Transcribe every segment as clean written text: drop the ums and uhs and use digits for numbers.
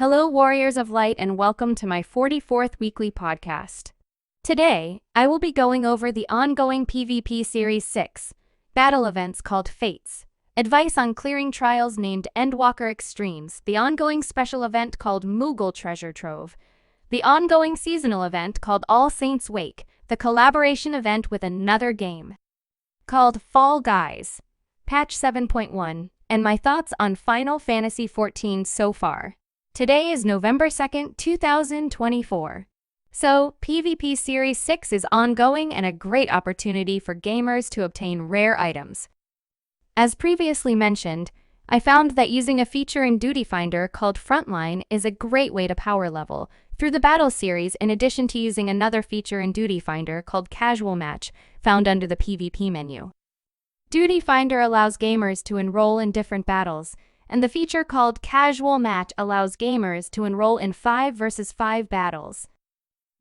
Hello, Warriors of Light, and welcome to my 44th weekly podcast. Today, I will be going over the ongoing PvP Series 6 battle events called Fates, advice on clearing trials named Endwalker Extremes, the ongoing special event called Moogle Treasure Trove, the ongoing seasonal event called All Saints Wake, the collaboration event with another game called Fall Guys, Patch 7.1, and my thoughts on Final Fantasy XIV so far. Today is November 2nd, 2024. So, PvP Series 6 is ongoing and a great opportunity for gamers to obtain rare items. As previously mentioned, I found that using a feature in Duty Finder called Frontline is a great way to power level through the battle series, in addition to using another feature in Duty Finder called Casual Match, found under the PvP menu. Duty Finder allows gamers to enroll in different battles, and the feature called Casual Match allows gamers to enroll in 5 versus 5 battles.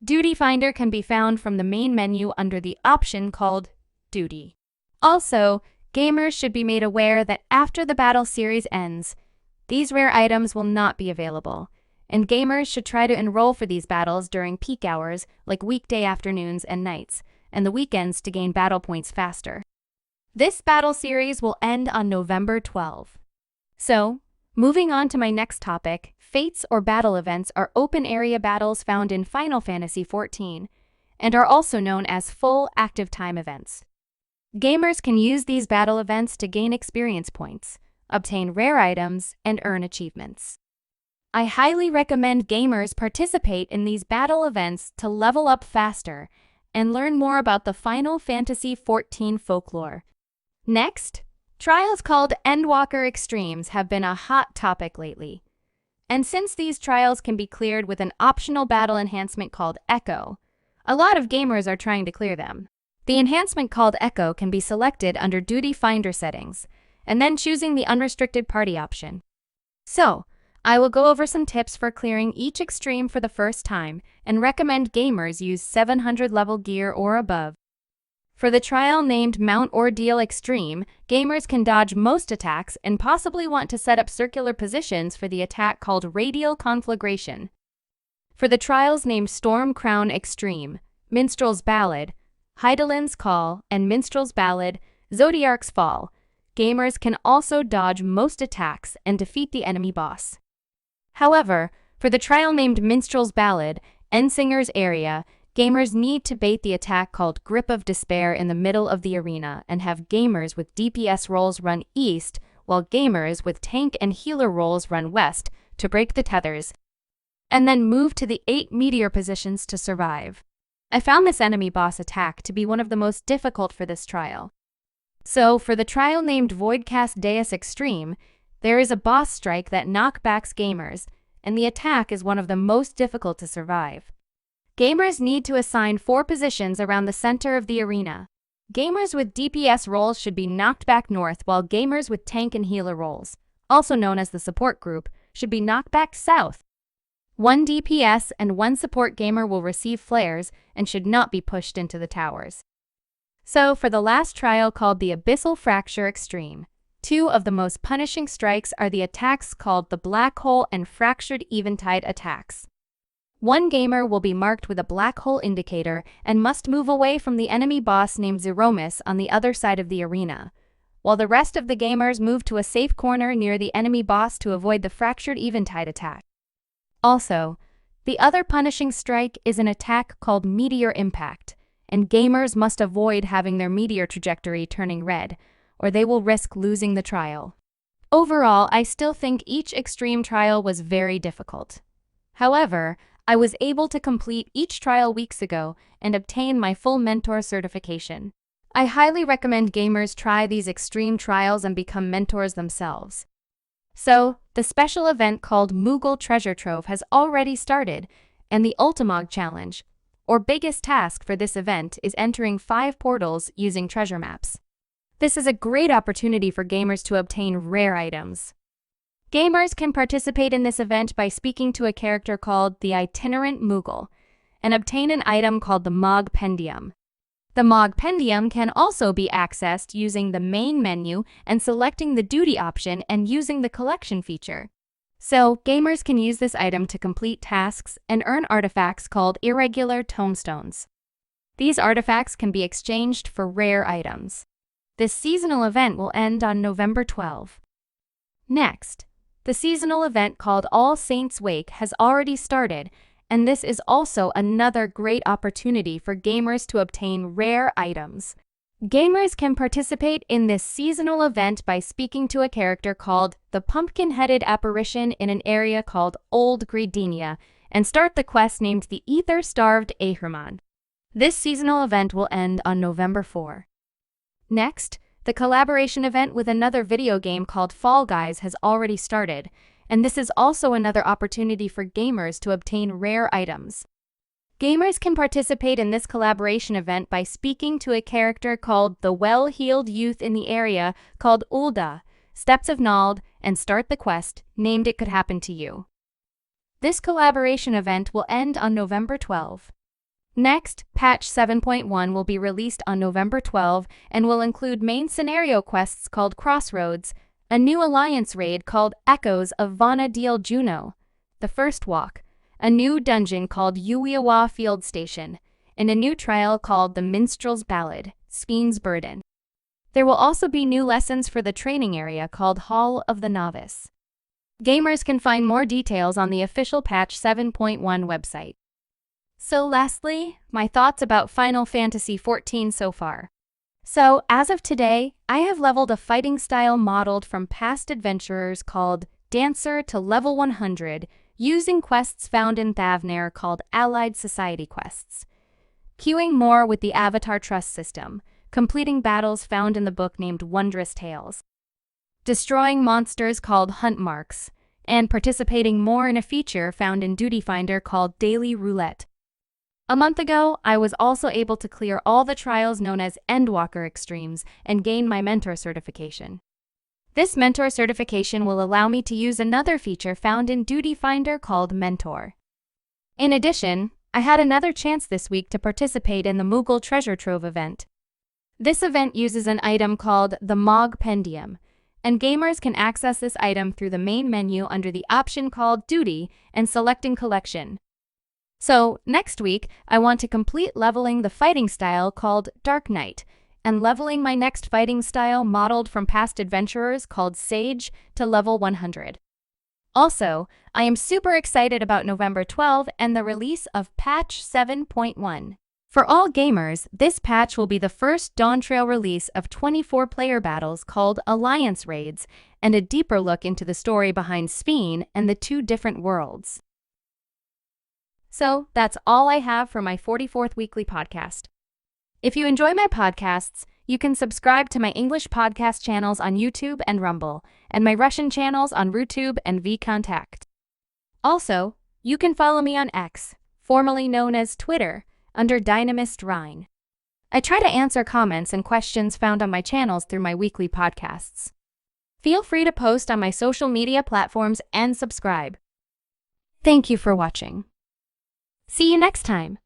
Duty Finder can be found from the main menu under the option called Duty. Also, gamers should be made aware that after the battle series ends, these rare items will not be available, and gamers should try to enroll for these battles during peak hours like weekday afternoons and nights, and the weekends to gain battle points faster. This battle series will end on November 12th. So, moving on to my next topic, Fates or battle events are open area battles found in Final Fantasy XIV, and are also known as full active time events. Gamers can use these battle events to gain experience points, obtain rare items, and earn achievements. I highly recommend gamers participate in these battle events to level up faster and learn more about the Final Fantasy XIV folklore. Next, trials called Endwalker Extremes have been a hot topic lately. And since these trials can be cleared with an optional battle enhancement called Echo, a lot of gamers are trying to clear them. The enhancement called Echo can be selected under Duty Finder settings, and then choosing the unrestricted party option. So, I will go over some tips for clearing each extreme for the first time, and recommend gamers use 700 level gear or above. For the trial named Mount Ordeal Extreme, gamers can dodge most attacks and possibly want to set up circular positions for the attack called Radial Conflagration. For the trials named Storm Crown Extreme, Minstrel's Ballad, Hydaelyn's Call, and Minstrel's Ballad, Zodiarch's Fall, gamers can also dodge most attacks and defeat the enemy boss. However, for the trial named Minstrel's Ballad, Endsinger's Area, gamers need to bait the attack called Grip of Despair in the middle of the arena and have gamers with DPS roles run east, while gamers with tank and healer roles run west to break the tethers, and then move to the 8 meteor positions to survive. I found this enemy boss attack to be one of the most difficult for this trial. So, for the trial named Voidcast Deus Extreme, there is a boss strike that knockbacks gamers, and the attack is one of the most difficult to survive. Gamers need to assign 4 positions around the center of the arena. Gamers with DPS roles should be knocked back north, while gamers with tank and healer roles, also known as the support group, should be knocked back south. 1 DPS and 1 support gamer will receive flares and should not be pushed into the towers. So, for the last trial called the Abyssal Fracture Extreme, 2 of the most punishing strikes are the attacks called the Black Hole and Fractured Eventide attacks. 1 gamer will be marked with a black hole indicator and must move away from the enemy boss named Zeromus on the other side of the arena, while the rest of the gamers move to a safe corner near the enemy boss to avoid the Fractured Eventide attack. Also, the other punishing strike is an attack called Meteor Impact, and gamers must avoid having their meteor trajectory turning red, or they will risk losing the trial. Overall, I still think each extreme trial was very difficult. However, I was able to complete each trial weeks ago and obtain my full mentor certification. I highly recommend gamers try these extreme trials and become mentors themselves. So, the special event called Moogle Treasure Trove has already started, and the Ultimog Challenge, or biggest task for this event, is entering 5 portals using treasure maps. This is a great opportunity for gamers to obtain rare items. Gamers can participate in this event by speaking to a character called the Itinerant Moogle and obtain an item called the Mog Pendium. The Mog Pendium can also be accessed using the main menu and selecting the Duty option and using the Collection feature. So, gamers can use this item to complete tasks and earn artifacts called irregular tomestones. These artifacts can be exchanged for rare items. This seasonal event will end on November 12. Next, the seasonal event called All Saints' Wake has already started, and this is also another great opportunity for gamers to obtain rare items. Gamers can participate in this seasonal event by speaking to a character called the Pumpkin-Headed Apparition in an area called Old Gridenia, and start the quest named the Ether-Starved Ahriman. This seasonal event will end on November 4. Next, the collaboration event with another video game called Fall Guys has already started, and this is also another opportunity for gamers to obtain rare items. Gamers can participate in this collaboration event by speaking to a character called the Well-Heeled Youth in the area called Ulda, Steps of Nald, and start the quest named It Could Happen to You. This collaboration event will end on November 12. Next, patch 7.1 will be released on November 12 and will include main scenario quests called Crossroads, a new alliance raid called Echoes of Vana Diel Juno, the First Walk, a new dungeon called Uwiawa Field Station, and a new trial called The Minstrel's Ballad, Speen's Burden. There will also be new lessons for the training area called Hall of the Novice. Gamers can find more details on the official patch 7.1 website. So lastly, my thoughts about Final Fantasy XIV so far. So, as of today, I have leveled a fighting style modeled from past adventurers called Dancer to level 100, using quests found in Thavnair called Allied Society quests. Queuing more with the Avatar Trust system, completing battles found in the book named Wondrous Tales. Destroying monsters called Hunt Marks, and participating more in a feature found in Duty Finder called Daily Roulette. A month ago, I was also able to clear all the trials known as Endwalker Extremes and gain my Mentor certification. This Mentor certification will allow me to use another feature found in Duty Finder called Mentor. In addition, I had another chance this week to participate in the Moogle Treasure Trove event. This event uses an item called the Mog Pendium, and gamers can access this item through the main menu under the option called Duty and selecting Collection. So, next week, I want to complete leveling the fighting style called Dark Knight, and leveling my next fighting style modeled from past adventurers called Sage to level 100. Also, I am super excited about November 12 and the release of patch 7.1. For all gamers, this patch will be the first Dawntrail release of 24 player battles called Alliance Raids, and a deeper look into the story behind Speen and the two different worlds. So, that's all I have for my 44th weekly podcast. If you enjoy my podcasts, you can subscribe to my English podcast channels on YouTube and Rumble, and my Russian channels on RuTube and VKontakte. Also, you can follow me on X, formerly known as Twitter, under Dynamis Ryne. I try to answer comments and questions found on my channels through my weekly podcasts. Feel free to post on my social media platforms and subscribe. Thank you for watching. See you next time.